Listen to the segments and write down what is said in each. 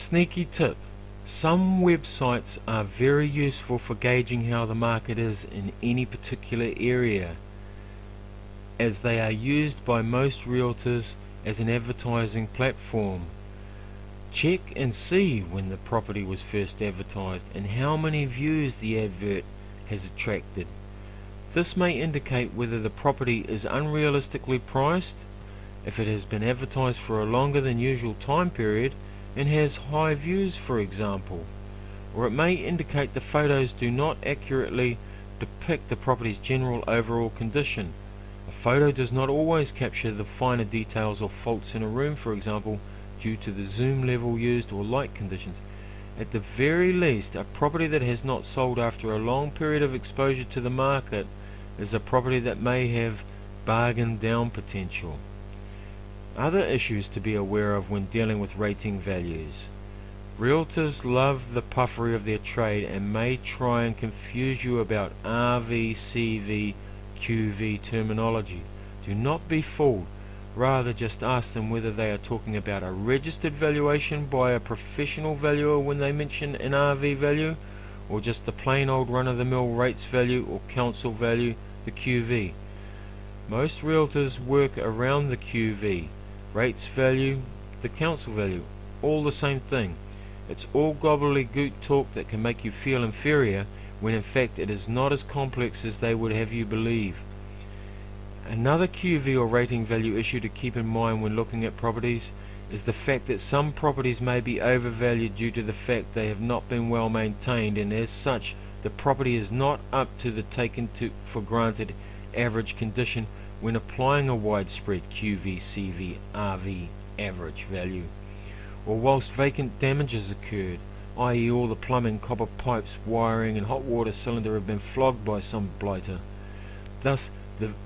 Sneaky tip. Some websites are very useful for gauging how the market is in any particular area, as they are used by most realtors as an advertising platform. Check and see when the property was first advertised and how many views the advert has attracted. This may indicate whether the property is unrealistically priced, if it has been advertised for a longer than usual time period and has high views, for example, or it may indicate the photos do not accurately depict the property's general overall condition. A photo does not always capture the finer details or faults in a room, for example, due to the zoom level used or light conditions. At the very least, a property that has not sold after a long period of exposure to the market is a property that may have bargain down potential. Other issues to be aware of when dealing with rating values. Realtors love the puffery of their trade and may try and confuse you about RV, CV, QV terminology. Do not be fooled. Rather, just ask them whether they are talking about a registered valuation by a professional valuer when they mention an RV value, or just the plain old run-of-the-mill rates value or council value, the QV. Most realtors work around the QV, rates value, the council value, all the same thing. It's all gobbledygook talk that can make you feel inferior, when in fact it is not as complex as they would have you believe. Another QV or rating value issue to keep in mind when looking at properties is the fact that some properties may be overvalued due to the fact they have not been well maintained, and as such the property is not up to the taken for granted average condition when applying a widespread QV, CV, RV average value. Or whilst vacant damages occurred, i.e. all the plumbing, copper pipes, wiring and hot water cylinder have been flogged by some blighter. Thus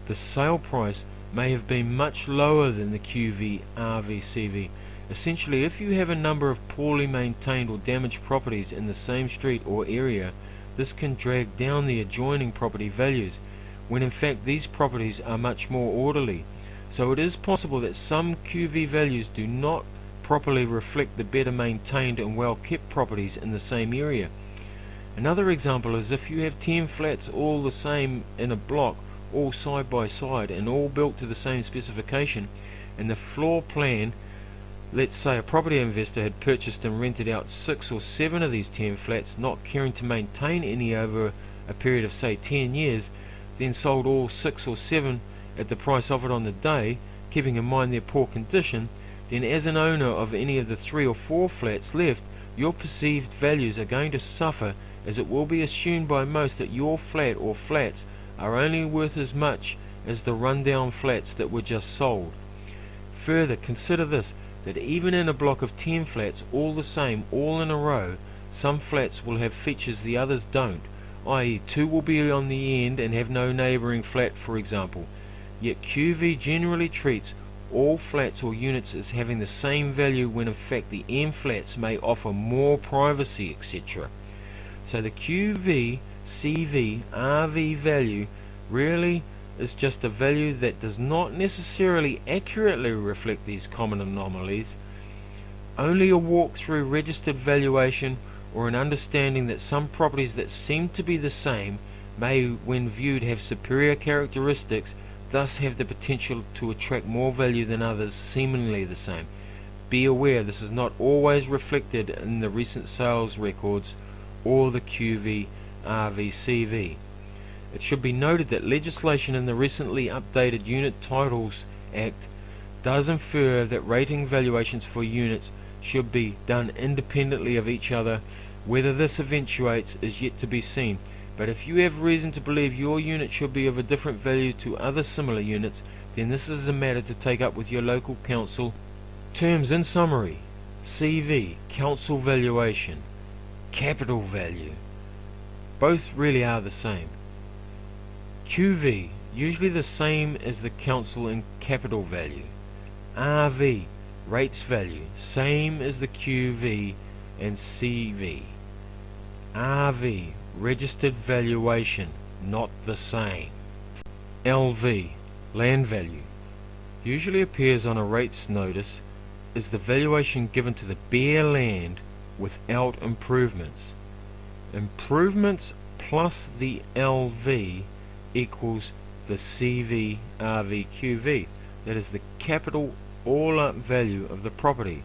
the sale price may have been much lower than the QV, RV, CV. Essentially, if you have a number of poorly maintained or damaged properties in the same street or area, this can drag down the adjoining property values, when in fact these properties are much more orderly. So it is possible that some QV values do not properly reflect the better maintained and well kept properties in the same area. Another example is if you have 10 flats all the same in a block, all side by side and all built to the same specification, and the floor plan, let's say a property investor had purchased and rented out 6 or 7 of these 10 flats, not caring to maintain any over a period of say 10 years, then sold all 6 or 7 at the price offered on the day, keeping in mind their poor condition, then as an owner of any of the 3 or 4 flats left, your perceived values are going to suffer, as it will be assumed by most that your flat or flats are only worth as much as the rundown flats that were just sold. Further, consider this, that even in a block of 10 flats all the same, all in a row, some flats will have features the others don't, i.e. 2 will be on the end and have no neighbouring flat, for example. Yet QV generally treats all flats or units as having the same value, when in fact the end flats may offer more privacy, etc. So the QV, CV, RV value really is just a value that does not necessarily accurately reflect these common anomalies. Only a walk through registered valuation or an understanding that some properties that seem to be the same may, when viewed, have superior characteristics, thus have the potential to attract more value than others seemingly the same. Be aware this is not always reflected in the recent sales records or the QV, RV, CV. It should be noted that legislation in the recently updated Unit Titles Act does infer that rating valuations for units should be done independently of each other. Whether this eventuates is yet to be seen, but if you have reason to believe your unit should be of a different value to other similar units, then this is a matter to take up with your local council. Terms in summary: CV, council valuation, capital value. Both really are the same. QV, usually the same as the council and capital value. RV, rates value, same as the QV and CV. RV, registered valuation, not the same. LV, land value, usually appears on a rates notice, is the valuation given to the bare land without improvements. Improvements plus the LV equals the CV, RV, QV. That is the capital all-up value of the property.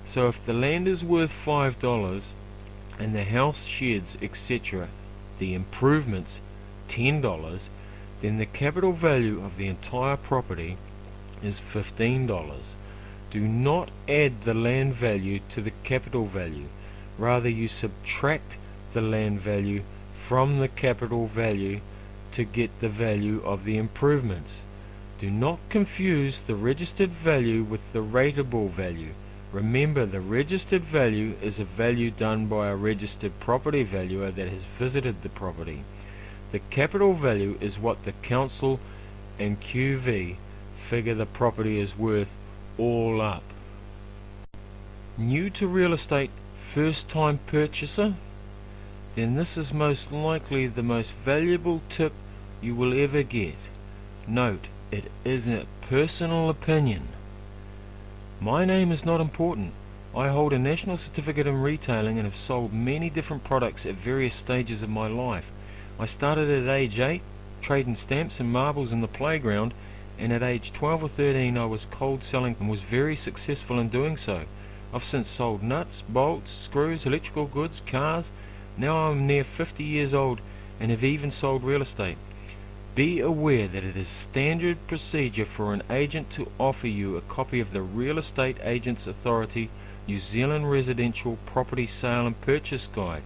So if the land is worth $5 and the house, sheds, etc., the improvements $10, then the capital value of the entire property is $15. Do not add the land value to the capital value. Rather, you subtract the land value from the capital value to get the value of the improvements. Do not confuse the registered value with the rateable value. Remember, the registered value is a value done by a registered property valuer that has visited the property. The capital value is what the council and QV figure the property is worth all up. New to real estate, first time purchaser? Then this is most likely the most valuable tip you will ever get. Note, it is a personal opinion. My name is not important. I hold a national certificate in retailing and have sold many different products at various stages of my life. I started at age 8, trading stamps and marbles in the playground, and at age 12 or 13 I was cold selling and was very successful in doing so. I've since sold nuts, bolts, screws, electrical goods, cars. Now I'm near 50 years old and have even sold real estate. Be aware that it is standard procedure for an agent to offer you a copy of the Real Estate Agents Authority New Zealand Residential Property Sale and Purchase Guide.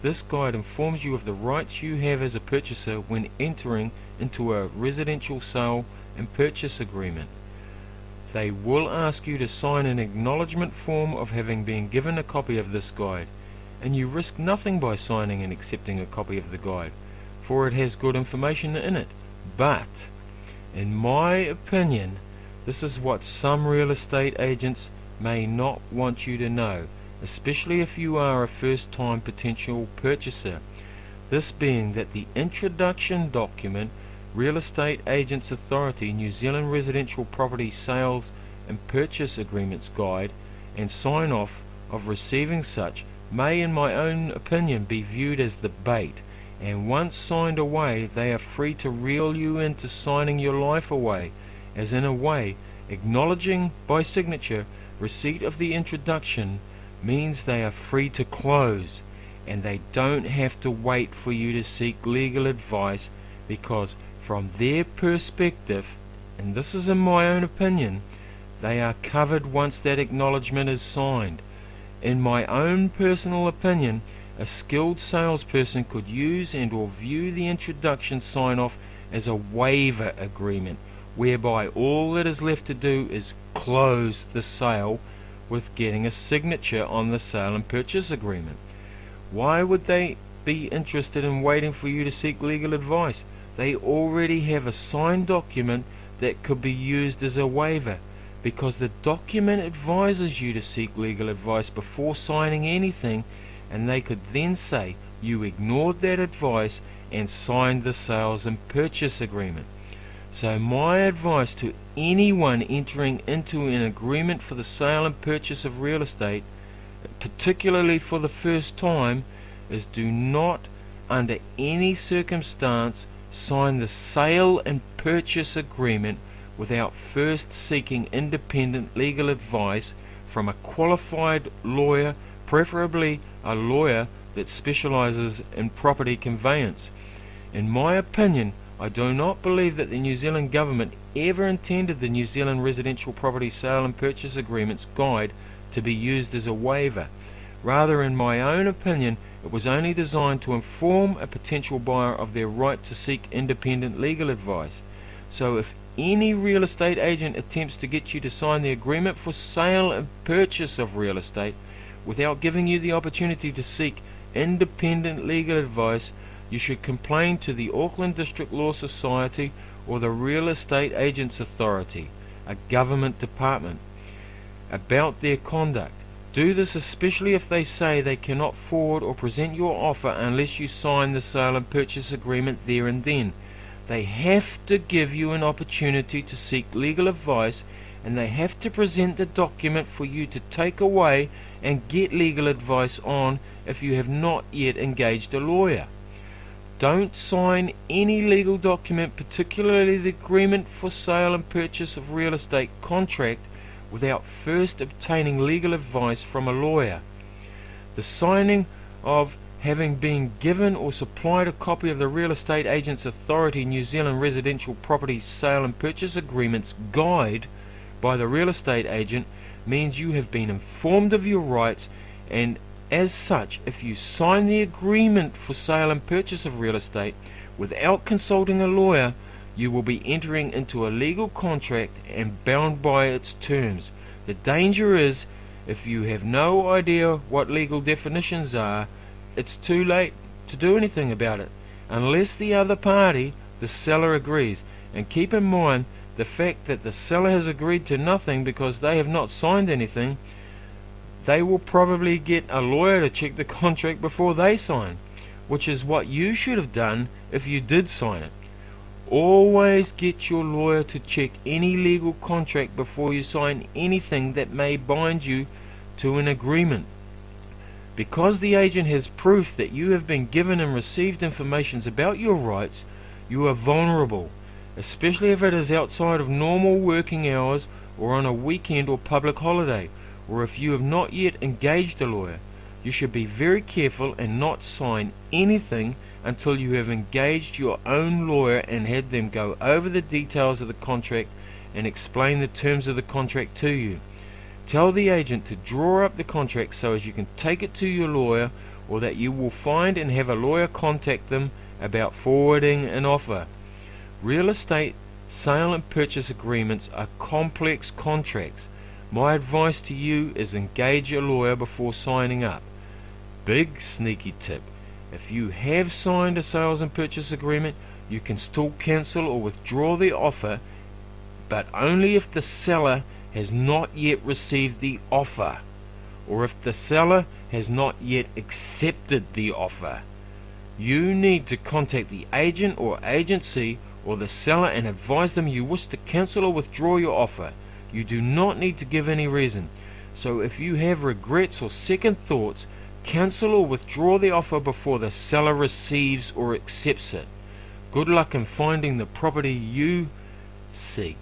This guide informs you of the rights you have as a purchaser when entering into a residential sale and purchase agreement. They will ask you to sign an acknowledgement form of having been given a copy of this guide, and you risk nothing by signing and accepting a copy of the guide, for it has good information in it. But, in my opinion, this is what some real estate agents may not want you to know, especially if you are a first-time potential purchaser. This being that the introduction document, Real Estate Agents Authority New Zealand Residential Property Sales and Purchase Agreements Guide, and sign-off of receiving such, may in my own opinion be viewed as the bait, and once signed away they are free to reel you into signing your life away, as in a way, acknowledging by signature receipt of the introduction means they are free to close, and they don't have to wait for you to seek legal advice, because from their perspective, and this is in my own opinion, they are covered once that acknowledgement is signed. In my own personal opinion, a skilled salesperson could use and or view the introduction sign-off as a waiver agreement, whereby all that is left to do is close the sale with getting a signature on the sale and purchase agreement. Why would they be interested in waiting for you to seek legal advice? They already have a signed document that could be used as a waiver, because the document advises you to seek legal advice before signing anything, and they could then say you ignored that advice and signed the sales and purchase agreement. So my advice to anyone entering into an agreement for the sale and purchase of real estate, particularly for the first time, is do not under any circumstance sign the sale and purchase agreement without first seeking independent legal advice from a qualified lawyer, preferably a lawyer that specializes in property conveyance. In my opinion, I do not believe that the New Zealand government ever intended the New Zealand Residential Property Sale and Purchase Agreements Guide to be used as a waiver. Rather, in my own opinion, it was only designed to inform a potential buyer of their right to seek independent legal advice. So if any real estate agent attempts to get you to sign the agreement for sale and purchase of real estate without giving you the opportunity to seek independent legal advice, you should complain to the Auckland District Law Society or the Real Estate Agents Authority, a government department, about their conduct. Do this especially if they say they cannot forward or present your offer unless you sign the sale and purchase agreement there and then. They have to give you an opportunity to seek legal advice, and they have to present the document for you to take away and get legal advice on if you have not yet engaged a lawyer. Don't sign any legal document, particularly the agreement for sale and purchase of real estate contract, without first obtaining legal advice from a lawyer. The signing of having been given or supplied a copy of the Real Estate Agents Authority New Zealand Residential Property Sale and Purchase Agreements Guide by the real estate agent means you have been informed of your rights, and as such, if you sign the agreement for sale and purchase of real estate without consulting a lawyer, you will be entering into a legal contract and bound by its terms. The danger is, if you have no idea what legal definitions are, it's too late to do anything about it, unless the other party, the seller, agrees. And keep in mind the fact that the seller has agreed to nothing because they have not signed anything. They will probably get a lawyer to check the contract before they sign, which is what you should have done if you did sign it. Always get your lawyer to check any legal contract before you sign anything that may bind you to an agreement. Because the agent has proof that you have been given and received information about your rights, you are vulnerable, especially if it is outside of normal working hours or on a weekend or public holiday, or if you have not yet engaged a lawyer. You should be very careful and not sign anything until you have engaged your own lawyer and had them go over the details of the contract and explain the terms of the contract to you. Tell the agent to draw up the contract so as you can take it to your lawyer, or that you will find and have a lawyer contact them about forwarding an offer. Real estate sale and purchase agreements are complex contracts. My advice to you is engage a lawyer before signing up. Big sneaky tip: if you have signed a sales and purchase agreement, you can still cancel or withdraw the offer, but only if the seller has not yet received the offer, or if the seller has not yet accepted the offer. You need to contact the agent or agency or the seller and advise them you wish to cancel or withdraw your offer. You do not need to give any reason. So if you have regrets or second thoughts, cancel or withdraw the offer before the seller receives or accepts it. Good luck in finding the property you seek.